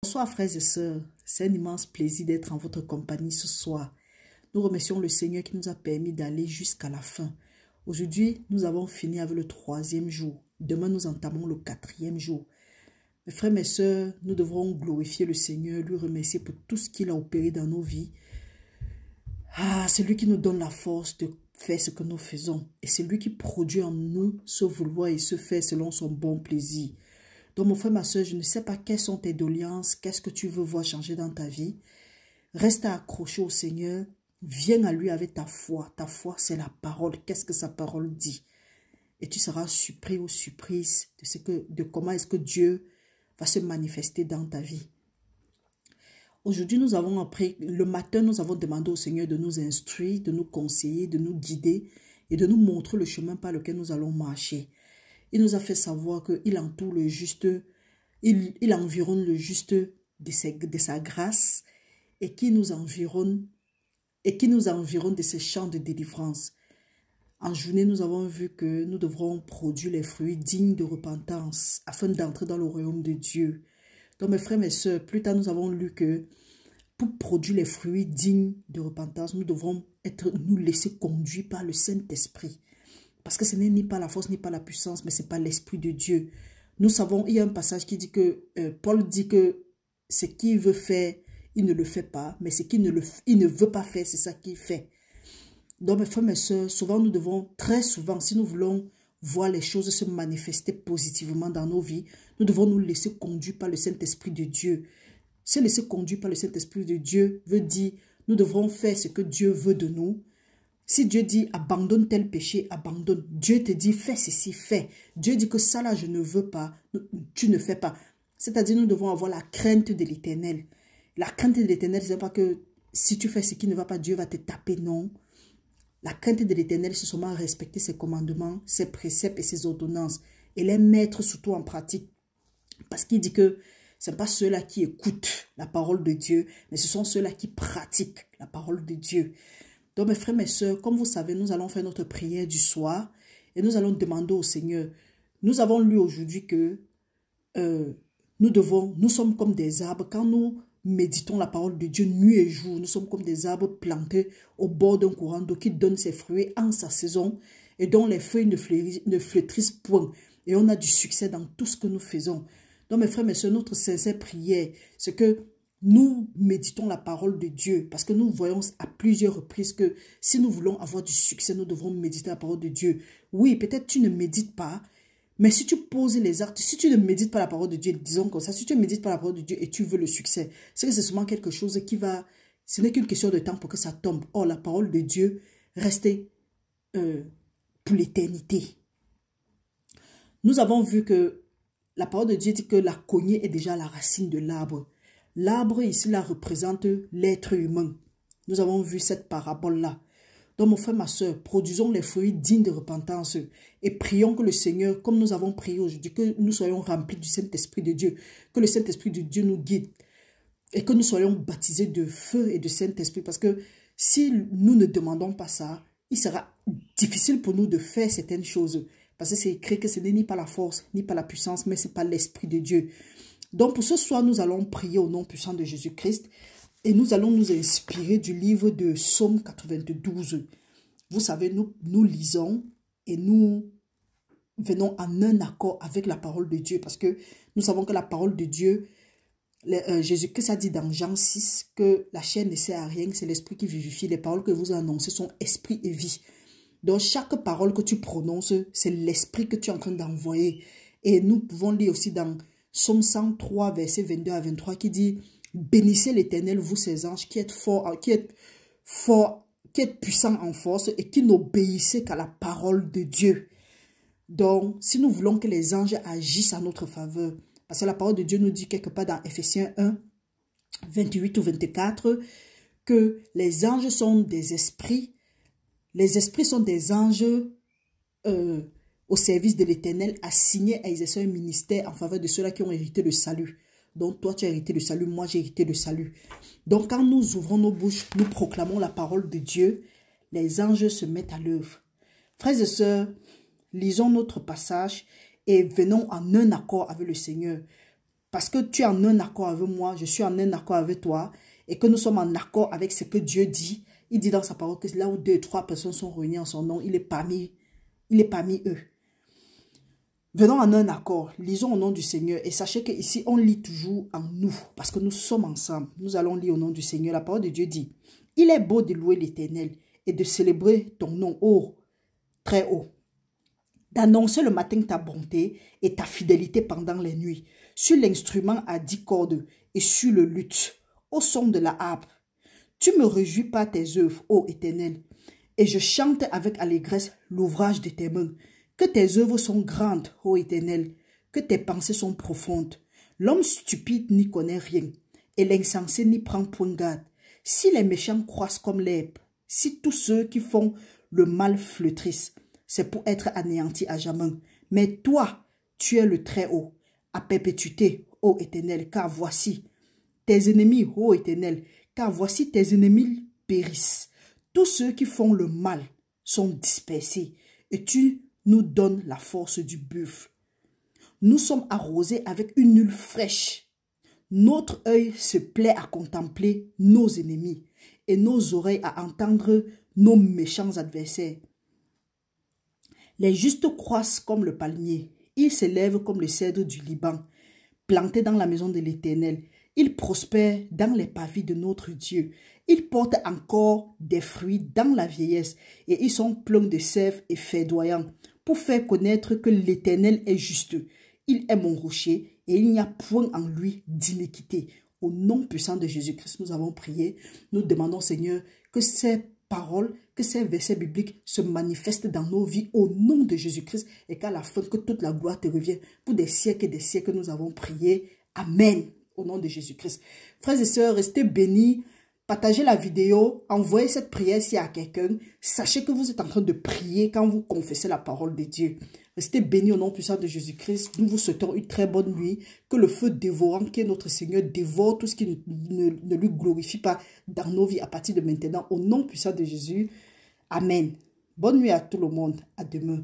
Bonsoir frères et sœurs, c'est un immense plaisir d'être en votre compagnie ce soir. Nous remercions le Seigneur qui nous a permis d'aller jusqu'à la fin. Aujourd'hui, nous avons fini avec le 3e jour. Demain, nous entamons le 4e jour. Mes frères, mes sœurs, nous devrons glorifier le Seigneur, lui remercier pour tout ce qu'il a opéré dans nos vies. C'est lui qui nous donne la force de faire ce que nous faisons. Et c'est lui qui produit en nous ce vouloir et ce faire selon son bon plaisir. Donc, mon frère, ma soeur, je ne sais pas quelles sont tes doléances, qu'est-ce que tu veux voir changer dans ta vie. Reste accroché au Seigneur, viens à lui avec ta foi. Ta foi, c'est la parole. Qu'est-ce que sa parole dit? Et tu seras surpris ou surprise de comment est-ce que Dieu va se manifester dans ta vie. Aujourd'hui, le matin, nous avons demandé au Seigneur de nous instruire, de nous conseiller, de nous guider et de nous montrer le chemin par lequel nous allons marcher. Il nous a fait savoir qu'il entoure le juste, il environne le juste de sa grâce et qui nous environne de ses champs de délivrance. En journée, nous avons vu que nous devrons produire les fruits dignes de repentance afin d'entrer dans le royaume de Dieu. Donc mes frères, mes sœurs, plus tard nous avons lu que pour produire les fruits dignes de repentance, nous devrons nous laisser conduire par le Saint-Esprit. Parce que ce n'est ni par la force, ni par la puissance, mais c'est par l'Esprit de Dieu. Nous savons, il y a un passage qui dit que, Paul dit que ce qu'il veut faire, il ne le fait pas, mais ce qu'il ne veut pas faire, c'est ça qu'il fait. Donc mes frères, mes sœurs, très souvent, si nous voulons voir les choses se manifester positivement dans nos vies, nous devons nous laisser conduire par le Saint-Esprit de Dieu. Se laisser conduire par le Saint-Esprit de Dieu veut dire, nous devrons faire ce que Dieu veut de nous. Si Dieu dit abandonne tel péché, abandonne. Dieu te dit fais ceci, fais. Dieu dit que ça là je ne veux pas, tu ne fais pas. C'est-à-dire nous devons avoir la crainte de l'Éternel. La crainte de l'Éternel, ce n'est pas que si tu fais ce qui ne va pas, Dieu va te taper, non. La crainte de l'Éternel, c'est seulement respecter ses commandements, ses préceptes et ses ordonnances et les mettre surtout en pratique. Parce qu'il dit que ce n'est pas ceux-là qui écoutent la parole de Dieu, mais ce sont ceux-là qui pratiquent la parole de Dieu. Donc mes frères, mes sœurs, comme vous savez, nous allons faire notre prière du soir et nous allons demander au Seigneur. Nous avons lu aujourd'hui que nous sommes comme des arbres. Quand nous méditons la parole de Dieu nuit et jour, nous sommes comme des arbres plantés au bord d'un courant d'eau qui donne ses fruits en sa saison et dont les feuilles ne flétrissent point. Et on a du succès dans tout ce que nous faisons. Donc mes frères, mes sœurs, notre sincère prière, c'est que nous méditons la parole de Dieu parce que nous voyons à plusieurs reprises que si nous voulons avoir du succès, nous devrons méditer la parole de Dieu. Oui, peut-être tu ne médites pas, mais si tu poses les actes, si tu ne médites pas la parole de Dieu, disons comme ça, si tu ne médites pas la parole de Dieu et tu veux le succès, c'est que c'est seulement quelque chose qui va, ce n'est qu'une question de temps pour que ça tombe. Or, la parole de Dieu restait pour l'éternité. Nous avons vu que la parole de Dieu dit que la cognée est déjà la racine de l'arbre. L'arbre ici là représente l'être humain. Nous avons vu cette parabole-là. Donc mon frère, ma soeur, produisons les fruits dignes de repentance et prions que le Seigneur, comme nous avons prié aujourd'hui, que nous soyons remplis du Saint-Esprit de Dieu, que le Saint-Esprit de Dieu nous guide et que nous soyons baptisés de feu et de Saint-Esprit. Parce que si nous ne demandons pas ça, il sera difficile pour nous de faire certaines choses. Parce que c'est écrit que ce n'est ni par la force, ni par la puissance, mais c'est par l'Esprit de Dieu. Donc pour ce soir, nous allons prier au nom puissant de Jésus-Christ et nous allons nous inspirer du livre de Psaume 92. Vous savez, nous lisons et nous venons en un accord avec la parole de Dieu parce que nous savons que la parole de Dieu, Jésus-Christ a dit dans Jean 6 que la chair ne sert à rien, c'est l'esprit qui vivifie. Les paroles que vous annoncez sont esprit et vie. Donc chaque parole que tu prononces, c'est l'esprit que tu es en train d'envoyer. Et nous pouvons lire aussi dans Psaume 103, verset 22 à 23, qui dit « Bénissez l'Éternel, vous ses anges, qui êtes puissants en force et qui n'obéissez qu'à la parole de Dieu. » Donc, si nous voulons que les anges agissent en notre faveur, parce que la parole de Dieu nous dit quelque part dans Ephésiens 1, 28 ou 24, que les anges sont des esprits. Les esprits sont des anges au service de l'Éternel, assignés à exercer un ministère en faveur de ceux-là qui ont hérité le salut. Donc toi tu as hérité le salut, moi j'ai hérité le salut. Donc quand nous ouvrons nos bouches, nous proclamons la parole de Dieu, les anges se mettent à l'œuvre. Frères et sœurs, lisons notre passage et venons en un accord avec le Seigneur. parce que tu es en un accord avec moi, je suis en un accord avec toi, et que nous sommes en accord avec ce que Dieu dit. Il dit dans sa parole que là où 2 et 3 personnes sont réunies en son nom, il est parmi eux. Venons en un accord, lisons au nom du Seigneur et sachez qu'ici on lit toujours en nous parce que nous sommes ensemble. Nous allons lire au nom du Seigneur. La parole de Dieu dit, il est beau de louer l'Éternel et de célébrer ton nom très haut. D'annoncer le matin ta bonté et ta fidélité pendant les nuits, sur l'instrument à 10 cordes et sur le luth, au son de la harpe. Tu me réjouis par tes œuvres, ô Éternel, et je chante avec allégresse l'ouvrage de tes mains. Que tes œuvres sont grandes, ô Éternel, que tes pensées sont profondes. L'homme stupide n'y connaît rien, et l'insensé n'y prend point garde. Si les méchants croissent comme l'herbe, si tous ceux qui font le mal flétrissent, c'est pour être anéantis à jamais. Mais toi, tu es le Très-Haut, à perpétuité, ô Éternel, car voici tes ennemis, ô Éternel, car voici tes ennemis périssent. Tous ceux qui font le mal sont dispersés, et tu nous donnes la force du buffle. Nous sommes arrosés avec une huile fraîche. Notre œil se plaît à contempler nos ennemis, et nos oreilles à entendre nos méchants adversaires. Les justes croissent comme le palmier, ils s'élèvent comme le cèdre du Liban, plantés dans la maison de l'Éternel. Ils prospèrent dans les pavis de notre Dieu. Ils portent encore des fruits dans la vieillesse et ils sont pleins de sève et ferdoyants pour faire connaître que l'Éternel est juste. Il est mon rocher et il n'y a point en lui d'iniquité. Au nom puissant de Jésus-Christ, nous avons prié. Nous demandons, Seigneur, que ces paroles, que ces versets bibliques se manifestent dans nos vies au nom de Jésus-Christ et qu'à la fin, que toute la gloire te revienne. Pour des siècles et des siècles, nous avons prié. Amen. Au nom de Jésus-Christ. Frères et sœurs, restez bénis. Partagez la vidéo. Envoyez cette prière s'il y a quelqu'un. Sachez que vous êtes en train de prier quand vous confessez la parole de Dieu. Restez bénis au nom puissant de Jésus-Christ. Nous vous souhaitons une très bonne nuit. Que le feu dévorant qui est notre Seigneur dévore tout ce qui ne lui glorifie pas dans nos vies à partir de maintenant. Au nom puissant de Jésus. Amen. Bonne nuit à tout le monde. À demain.